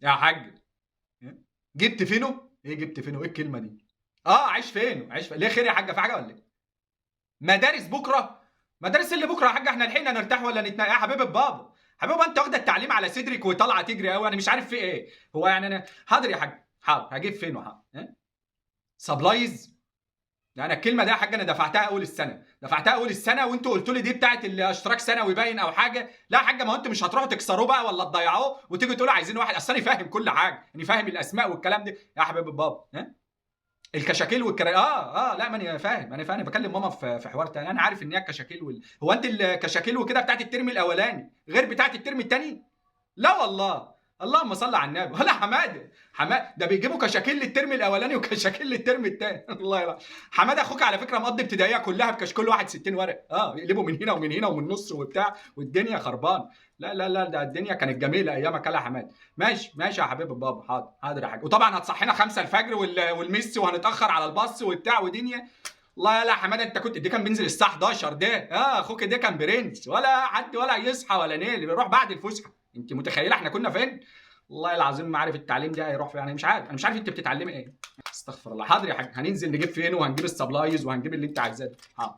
يا حاج جبت فينه؟ ايه جبت فينه؟ ايه الكلمه دي؟ اه عيش فينه، عيش فينه. ليه خير يا حاجه؟ في حاجه ولا ايه؟ مدارس بكره؟ مدارس اللي بكره يا حاجه؟ احنا لحقنا نرتاح ولا نتنقل يا حبيبه بابا؟ حبيبه انت واخده التعليم على صدرك وطالعه تجري قوي، انا مش عارف في ايه. هو يعني انا حاضر يا حاج، حاضر هجيب فينه، حاضر. سبلايز؟ يعني الكلمه دي يا حاج انا دفعتها اول السنه، دفعتها اول السنه، وانتوا قلتوا لي دي بتاعت الاشتراك سنوي باين او حاجه. لا يا حاج، ما هو انتوا مش هتروحوا تكسروه بقى ولا تضيعوه وتيجوا تقولوا عايزين واحد. اصل انا فاهم كل حاجه، انا فاهم الاسماء والكلام ده يا حبيب بابا. الكشاكيل لا ما انا فاهم، انا فاهم. بكلم ماما في حوار تاني، انا عارف ان هي الكشاكيل هو انت الكشاكيل وكده بتاعت الترم الاولاني غير بتاعت الترم الثاني؟ لا والله. اللهم صل على النبي. ولا حماده، حماده ده بيجيبوا كشاكيل للترم الاولاني وكشاكيل للترم الثاني. الله يلا. حماده اخوك على فكره مقضي ابتدائيه كلها بكشكول واحد 60 ورق، يقلبوا من هنا ومن هنا ومن النص وبتاع، والدنيا خربان. لا لا لا، ده الدنيا كانت جميله ايامك يا حماده. ماشي ماشي يا حبيب بابا، حاضر حاضر يا حاج. وطبعا هتصحينا 5 الفجر والميس، وهنتاخر على الباص وبتاع ودنيا. الله. يلا يا حماده، انت كنت دي كان بينزل الساعه 11 ده، اخوك ده كان برنس، ولا حد ولا يصحى ولا نيل، بيروح بعد الفسحه. انت متخيله احنا كنا فين؟ والله العظيم ما عارف التعليم ده هيروح فين. يعني مش عارف، انا مش عارف انت بتتعلمي ايه. استغفر الله. حاضر يا حاج، هننزل نجيب فين وهنجيب السبلايز وهنجيب اللي انت عايزاه. حاضر.